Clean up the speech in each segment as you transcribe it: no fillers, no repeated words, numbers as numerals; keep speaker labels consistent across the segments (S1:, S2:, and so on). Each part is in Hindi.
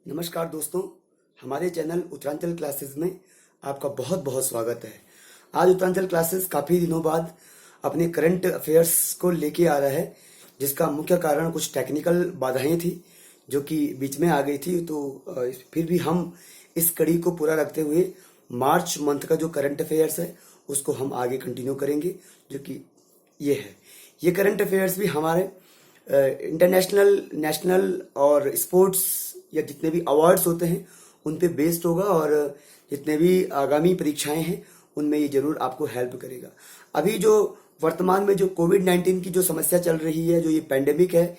S1: नमस्कार दोस्तों, हमारे चैनल उत्तरांचल क्लासेस में आपका बहुत बहुत स्वागत है। आज उत्तरांचल क्लासेस काफ़ी दिनों बाद अपने करंट अफेयर्स को लेके आ रहा है, जिसका मुख्य कारण कुछ टेक्निकल बाधाएं थी जो कि बीच में आ गई थी। तो फिर भी हम इस कड़ी को पूरा रखते हुए मार्च मंथ का जो करंट अफेयर्स है उसको हम आगे कंटिन्यू करेंगे, जो कि ये है। ये करंट अफेयर्स भी हमारे इंटरनेशनल, नेशनल और स्पोर्ट्स या जितने भी अवार्ड्स होते हैं उन पे बेस्ड होगा, और जितने भी आगामी परीक्षाएं हैं उनमें ये जरूर आपको हेल्प करेगा। अभी जो वर्तमान में जो कोविड-19 की जो समस्या चल रही है, जो ये पैंडेमिक है,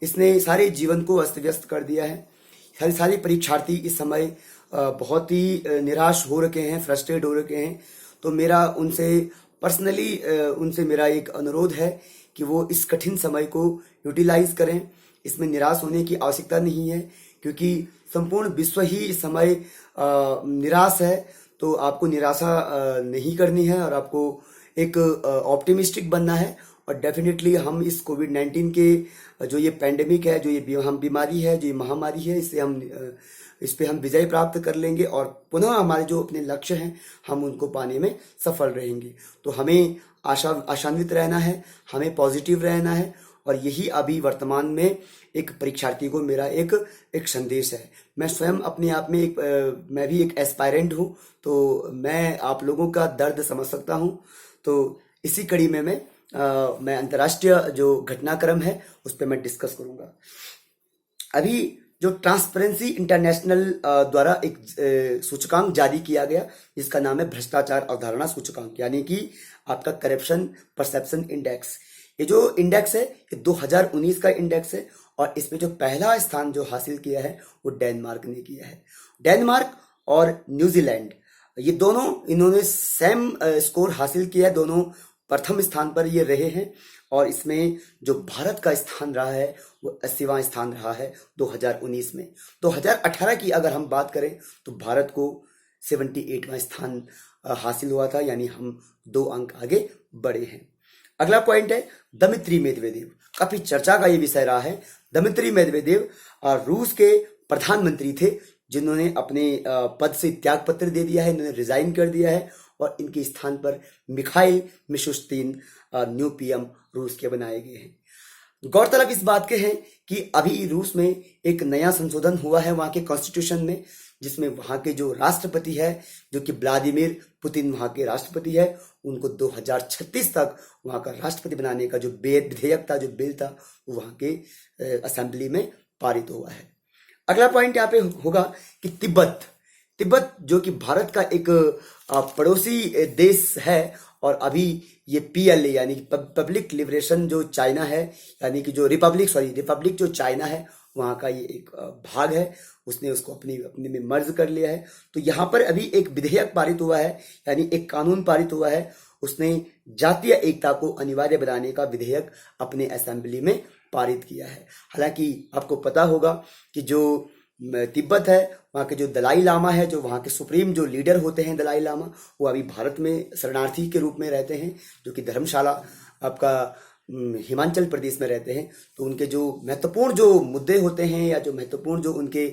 S1: इसने सारे जीवन को अस्त व्यस्त कर दिया है। सारे परीक्षार्थी इस समय बहुत ही निराश हो रखे हैं, फ्रस्ट्रेट हो रखे हैं। तो मेरा उनसे पर्सनली उनसे मेरा एक अनुरोध है कि वो इस कठिन समय को यूटिलाइज करें। इसमें निराश होने की आवश्यकता नहीं है, क्योंकि संपूर्ण विश्व ही इस समय निराश है। तो आपको निराशा नहीं करनी है और आपको एक ऑप्टिमिस्टिक बनना है। और डेफिनेटली हम इस कोविड-19 के जो ये पैंडेमिक है, जो ये हम बीमारी है, जो ये महामारी है, इस पे हम विजय प्राप्त कर लेंगे और पुनः हमारे जो अपने लक्ष्य हैं हम उनको पाने में सफल रहेंगे। तो हमें आशान्वित रहना है, हमें पॉजिटिव रहना है, और यही अभी वर्तमान में एक परीक्षार्थी को मेरा एक संदेश है। मैं स्वयं अपने आप में मैं भी एक एस्पायरेंट हूँ, तो मैं आप लोगों का दर्द समझ सकता हूँ। तो इसी कड़ी में मैं अंतर्राष्ट्रीय जो घटनाक्रम है उस पर मैं डिस्कस करूंगा। अभी जो ट्रांसपेरेंसी इंटरनेशनल द्वारा एक सूचकांक जारी किया गया, जिसका नाम है भ्रष्टाचार अवधारणा सूचकांक, यानी कि आपका करप्शन परसेप्शन इंडेक्स। ये जो इंडेक्स है ये 2019 का इंडेक्स है, और इसमें जो पहला स्थान जो हासिल किया है वो डेनमार्क ने किया है। डेनमार्क और न्यूजीलैंड, ये दोनों इन्होंने सेम स्कोर हासिल किया है, दोनों प्रथम स्थान पर ये रहे हैं। और इसमें जो भारत का स्थान रहा है वो 80वां स्थान रहा है 2019 में। 2018 की अगर हम बात करें तो भारत को 78वां स्थान हासिल हुआ था, यानी हम 2 अंक आगे बढ़े हैं। अगला पॉइंट है दमित्री मेदवेदेव। काफी चर्चा का ये विषय रहा है। दमित्री मेदवेदेव रूस के प्रधानमंत्री थे, जिन्होंने अपने पद से त्याग पत्र दे दिया है, इन्होंने रिजाइन कर दिया है, और इनके स्थान पर मिखाइल मिशुस्तिन न्यू पीएम रूस के बनाए गए हैं। गौरतलब इस बात के हैं कि अभी रूस में एक नया संशोधन हुआ है वहां के कॉन्स्टिट्यूशन में, जिसमें वहां के जो राष्ट्रपति है, जो कि व्लादिमीर पुतिन वहां के राष्ट्रपति है, उनको 2036 तक वहां का राष्ट्रपति बनाने का जो विधेयक था, जो बिल था, वो वहां के असेंबली में पारित हुआ है। अगला पॉइंट यहाँ पे होगा कि तिब्बत जो कि भारत का एक पड़ोसी देश है, और अभी ये पीएलए यानी कि पब्लिक लिबरेशन जो चाइना है, यानी कि जो रिपब्लिक जो चाइना है, वहाँ का ये एक भाग है। उसने उसको अपने में मर्ज कर लिया है। तो यहाँ पर अभी एक विधेयक पारित हुआ है, यानी एक कानून पारित हुआ है। उसने जातीय एकता को अनिवार्य बनाने का विधेयक अपने असेंबली में पारित किया है। हालांकि आपको पता होगा कि जो तिब्बत है, वहाँ के जो दलाई लामा है, जो वहाँ के सुप्रीम जो लीडर होते हैं दलाई लामा, वो अभी भारत में शरणार्थी के रूप में रहते हैं, जो कि धर्मशाला आपका हिमाचल प्रदेश में रहते हैं। तो उनके जो महत्वपूर्ण जो मुद्दे होते हैं या जो महत्वपूर्ण जो उनके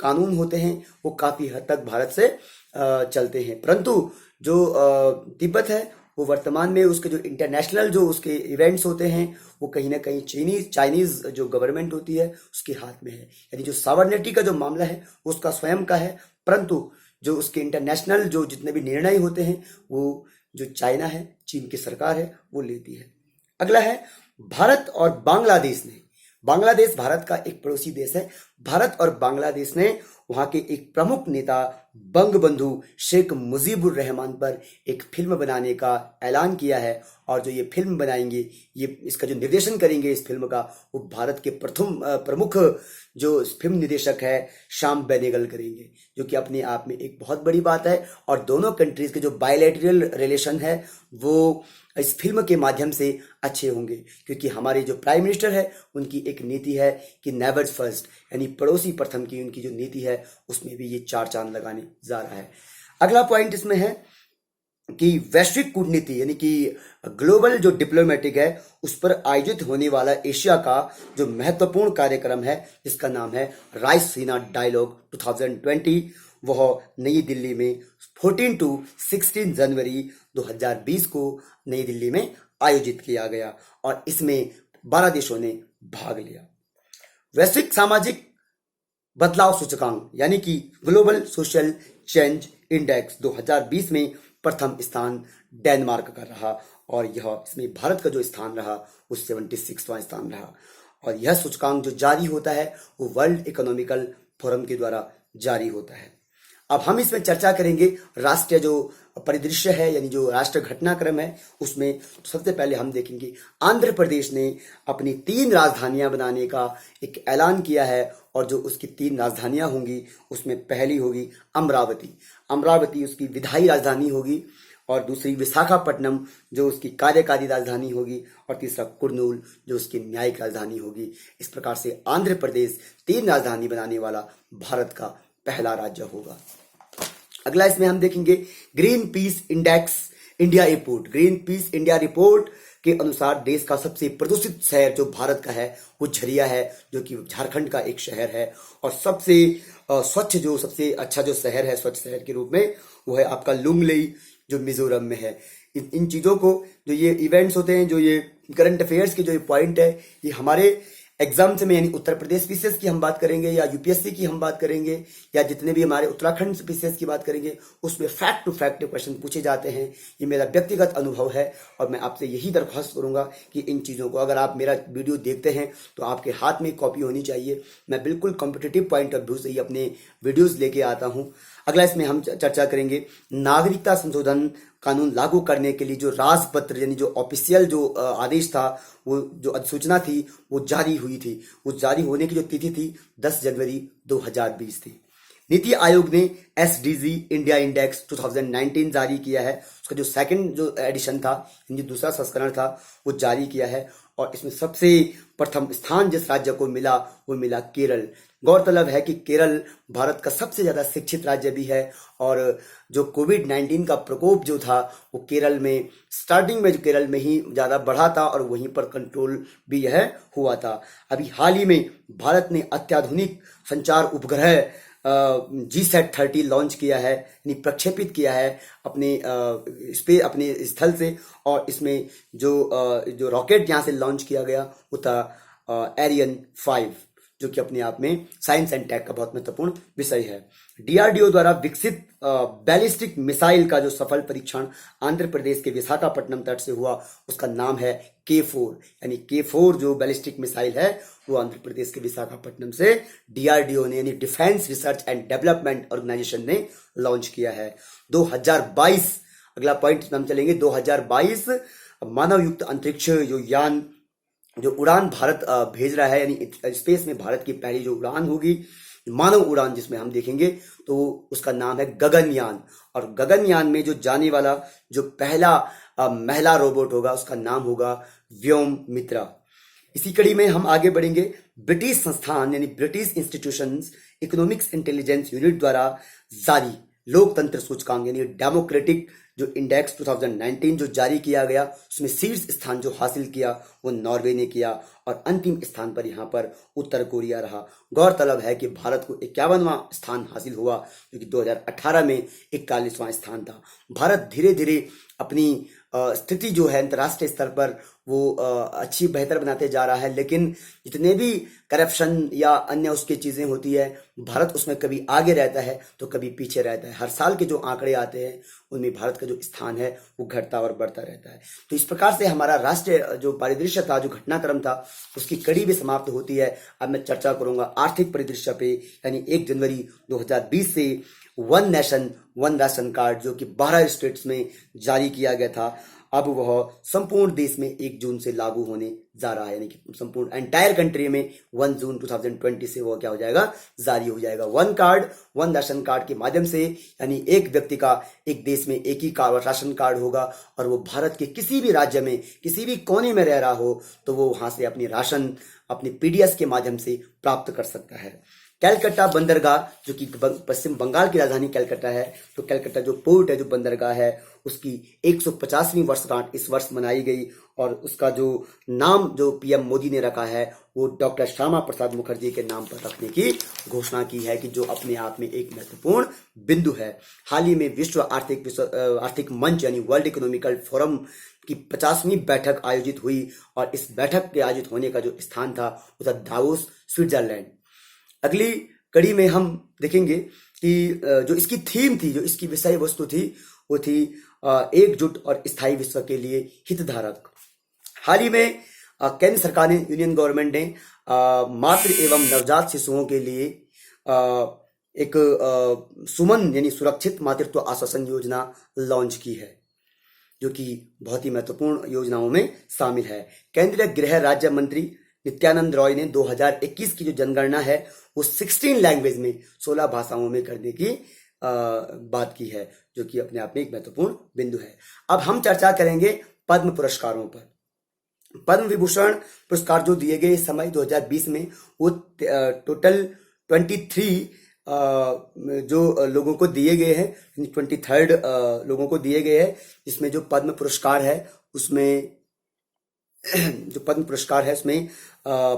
S1: कानून होते हैं वो काफी हद तक भारत से चलते हैं। परंतु जो तिब्बत है वो वर्तमान में उसके जो इंटरनेशनल जो उसके इवेंट्स होते हैं वो कहीं ना कहीं चाइनीज जो गवर्नमेंट होती है उसके हाथ में है। यानी जो सॉवरेनिटी का जो मामला है उसका स्वयं का है, परंतु जो उसके इंटरनेशनल जो जितने भी निर्णय होते हैं वो जो चाइना है, चीन की सरकार है, वो लेती है। अगला है भारत और बांग्लादेश भारत का एक पड़ोसी देश है। भारत और बांग्लादेश ने वहां के एक प्रमुख नेता बंगबंधु शेख मुजीबुर रहमान पर एक फिल्म बनाने का ऐलान किया है, और जो ये फिल्म बनाएंगे, ये इसका जो निर्देशन करेंगे इस फिल्म का, वो भारत के प्रथम प्रमुख जो फिल्म निदेशक है श्याम बेनेगल करेंगे, जो कि अपने आप में एक बहुत बड़ी बात है। और दोनों कंट्रीज के जो बायलैटरल रिलेशन है वो इस फिल्म के माध्यम से अच्छे होंगे, क्योंकि हमारे जो प्राइम मिनिस्टर है उनकी एक नीति है कि नेवर फर्स्ट, यानी पड़ोसी प्रथम की उनकी जो नीति है उसमें भी ये 4 चांद लगाने जा रहा है। अगला पॉइंट इसमें है कि वैश्विक कूटनीति यानी कि ग्लोबल जो डिप्लोमेटिक है उस पर आयोजित होने वाला एशिया का जो महत्वपूर्ण कार्यक्रम है जिसका नाम है रायसीना डायलॉग 2020, वह नई दिल्ली में 14 to 16 जनवरी 2020 को नई दिल्ली में आयोजित किया गया और इसमें 12 देशों ने भाग लिया। वैश्विक सामाजिक बदलाव सूचकांक यानी कि ग्लोबल सोशल चेंज इंडेक्स 2020 में प्रथम स्थान डेनमार्क का रहा और यह इसमें भारत का जो स्थान रहा वो 76वां स्थान रहा। और यह सूचकांक जो जारी होता है वो वर्ल्ड इकोनॉमिकल फोरम के द्वारा जारी होता है। अब हम इसमें चर्चा करेंगे राष्ट्रीय जो परिदृश्य है यानी जो राष्ट्र घटनाक्रम है उसमें। तो सबसे पहले हम देखेंगे आंध्र प्रदेश ने अपनी 3 राजधानियां बनाने का एक ऐलान किया है और जो उसकी 3 राजधानियां होंगी उसमें पहली होगी अमरावती। अमरावती उसकी विधायी राजधानी होगी और दूसरी विशाखापट्टनम जो उसकी कार्यकारी राजधानी होगी और तीसरा कुर्नूल जो उसकी न्यायिक राजधानी होगी। इस प्रकार से आंध्र प्रदेश 3 राजधानी बनाने वाला भारत का पहला राज्य होगा। अगला इसमें हम देखेंगे green peace index India report. Green peas India report के अनुसार देश का सबसे प्रदूषित शहर जो भारत का है वो झरिया है जो कि झारखंड का एक शहर है और सबसे स्वच्छ जो सबसे अच्छा जो शहर है स्वच्छ शहर के रूप में वो है आपका लुंगलेई जो मिजोरम में है। इन चीज़ों को जो ये इवेंट्स होते हैं जो ये करंट अफेयर्स के जो ये पॉइंट है ये हमारे एग्जाम्स में यानी उत्तर प्रदेश पीसीएस की हम बात करेंगे या यूपीएससी की हम बात करेंगे या जितने भी हमारे उत्तराखंड पीसीएस की बात करेंगे उसमें फैक्ट टू फैक्ट क्वेश्चन पूछे जाते हैं। ये मेरा व्यक्तिगत अनुभव है और मैं आपसे यही दरख्वास्त करूंगा कि इन चीज़ों को अगर आप मेरा वीडियो देखते हैं तो आपके हाथ में कॉपी होनी चाहिए। मैं बिल्कुल कॉम्पिटिटिव पॉइंट ऑफ व्यू से ही अपने वीडियोज लेके आता हूँ। अगला इसमें हम चर्चा करेंगे नागरिकता संशोधन कानून लागू करने के लिए जो राजपत्र यानी जो ऑफिशियल जो आदेश था वो जो अधिसूचना थी वो जारी हुई थी। वो जारी होने की जो तिथि थी 10 जनवरी 2020 थी। नीति आयोग ने एसडीजी इंडिया इंडेक्स 2019 जारी किया है। उसका जो सेकंड जो एडिशन था जो दूसरा संस्करण था वो जारी किया है और इसमें सबसे प्रथम स्थान जिस राज्य को मिला वो मिला केरल। गौरतलब है कि केरल भारत का सबसे ज्यादा शिक्षित राज्य भी है और जो कोविड-19 का प्रकोप जो था वो केरल में स्टार्टिंग में जो केरल में ही ज्यादा बढ़ा था और वहीं पर कंट्रोल भी यह हुआ था। अभी हाल ही में भारत ने अत्याधुनिक संचार उपग्रह GSAT-30 लॉन्च किया है यानी प्रक्षेपित किया है अपने स्थल से और इसमें जो रॉकेट यहाँ से लॉन्च किया गया वो था एरियन 5 जो कि अपने आप में साइंस एंड टेक का बहुत महत्वपूर्ण विषय है। डीआरडीओ द्वारा विकसित बैलिस्टिक मिसाइल का जो सफल परीक्षण आंध्र प्रदेश के विशाखापट्टनम तट से हुआ उसका नाम है K4 यानी K4 जो बैलिस्टिक मिसाइल है वो आंध्र प्रदेश के विशाखापट्टनम से डीआरडीओ ने यानी defence research and development organisation ने लॉन्च किया है। 2022 अगला पॉइंट हम चलेंगे 2022 मानव युक्त अंतरिक्ष जो यान जो उड़ान भारत भेज रहा है यानी स्पेस में भारत की पहली जो उड़ान होगी मानव उड़ान जिसमें हम देखेंगे तो उसका नाम है गगनयान और गगनयान में जो जाने वाला जो पहला महिला रोबोट होगा उसका नाम होगा व्योम मित्रा। इसी कड़ी में हम आगे बढ़ेंगे। ब्रिटिश संस्थान यानी British institutions economics intelligence unit द्वारा जारी लोकतंत्र सूचकांक यानी डेमोक्रेटिक जो इंडेक्स 2019 जो जारी किया गया उसमें शीर्ष स्थान जो हासिल किया वो नॉर्वे ने किया और अंतिम स्थान पर यहाँ पर उत्तर कोरिया रहा। गौरतलब है कि भारत को 51वां स्थान हासिल हुआ जो कि 2018 में 41वां स्थान था। भारत धीरे धीरे अपनी स्थिति जो है अंतर्राष्ट्रीय स्तर पर वो अच्छी बेहतर बनाते जा रहा है, लेकिन जितने भी करप्शन या अन्य उसकी चीज़ें होती है भारत उसमें कभी आगे रहता है तो कभी पीछे रहता है। हर साल के जो आंकड़े आते हैं उनमें भारत का जो स्थान है वो घटता और बढ़ता रहता है। तो इस प्रकार से हमारा राष्ट्रीय जो परिदृश्य था जो घटनाक्रम था उसकी कड़ी भी समाप्त होती है। अब मैं चर्चा करूंगा आर्थिक परिदृश्य पे यानी 1 जनवरी 2020 से one nation one ration card जो कि 12 स्टेट्स में जारी किया गया था अब वह संपूर्ण देश में 1 जून से लागू होने जा रहा है यानी कि संपूर्ण एंटायर कंट्री में 1 जून 2020 से वह क्या हो जाएगा जारी हो जाएगा। One card one ration card के माध्यम से यानी एक व्यक्ति का एक देश में एक ही राशन कार्ड होगा और वो भारत के किसी भी राज्य में किसी भी कोने में रह रहा हो तो वो वहां से अपनी राशन अपने पीडीएस के माध्यम से प्राप्त कर सकता है। कैलकाटा बंदरगाह, जो कि पश्चिम बंगाल की राजधानी कैलकाटा है, तो कैलकाटा जो पोर्ट है, जो बंदरगाह है, उसकी 150वीं वर्षगांठ इस वर्ष मनाई गई। और उसका जो नाम जो पीएम मोदी ने रखा है वो डॉक्टर श्यामा प्रसाद मुखर्जी के नाम पर रखने की घोषणा की है, कि जो अपने आप में एक महत्वपूर्ण बिंदु है। हाल ही में विश्व आर्थिक मंच यानी वर्ल्ड इकोनॉमिकल फोरम की 50वीं बैठक आयोजित हुई, और इस बैठक के आयोजित होने का जो स्थान था वो था दावोस, स्विट्जरलैंड। अगली कड़ी में हम देखेंगे कि जो इसकी थीम थी, जो इसकी विषय वस्तु थी, वो थी एकजुट और स्थायी विश्व के लिए हितधारक। हाल ही में केंद्र सरकार ने, यूनियन गवर्नमेंट ने मातृ एवं नवजात शिशुओं के लिए एक सुमन यानी सुरक्षित मातृत्व आश्वासन योजना लॉन्च की है, जो कि बहुत ही महत्वपूर्ण योजनाओं में शामिल है। केंद्रीय गृह राज्य मंत्री नित्यानंद रॉय ने 2021 की जो जनगणना है वो 16 लैंग्वेज में, 16 भाषाओं में करने की बात की है, जो कि अपने आप में एक महत्वपूर्ण बिंदु है। अब हम चर्चा करेंगे पद्म पुरस्कारों पर। पद्म विभूषण पुरस्कार जो दिए गए इस समय 2020 में, वो टोटल 23 जो लोगों को दिए गए हैं, 23rd लोगों को दिए गए हैं, जिसमें जो पद्म पुरस्कार है उसमें उसमें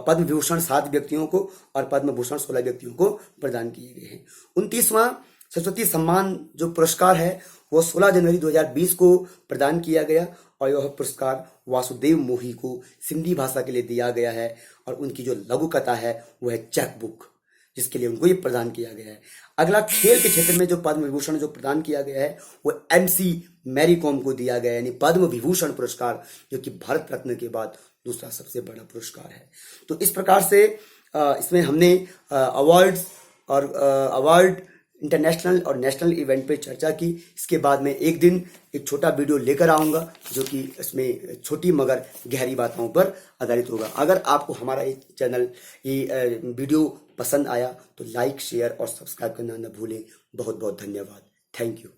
S1: पद्म विभूषण 7 व्यक्तियों को और पद्म भूषण 16 व्यक्तियों को प्रदान किए गए हैं। 29वां सरस्वती सम्मान जो पुरस्कार है वो 16 जनवरी 2020 को प्रदान किया गया, और यह पुरस्कार वासुदेव मोही को सिंधी भाषा के लिए दिया गया है, और उनकी जो लघु कथा है वो है चेक बुक, जिसके लिए उनको ये प्रदान किया गया है। अगला खेल के क्षेत्र में जो पद्म विभूषण जो प्रदान किया गया है वो MC मैरी कॉम को दिया गया है, यानी पद्म विभूषण पुरस्कार, जो कि भारत रत्न के बाद दूसरा सबसे बड़ा पुरस्कार है। तो इस प्रकार से इसमें हमने अवार्ड इंटरनेशनल और नेशनल इवेंट पे चर्चा की। इसके बाद में एक दिन एक छोटा वीडियो लेकर आऊंगा, जो कि इसमें छोटी मगर गहरी बातों पर आधारित होगा। अगर आपको हमारा ये चैनल, ये वीडियो पसंद आया तो लाइक, शेयर और सब्सक्राइब करना न भूलें। बहुत बहुत धन्यवाद। Thank you.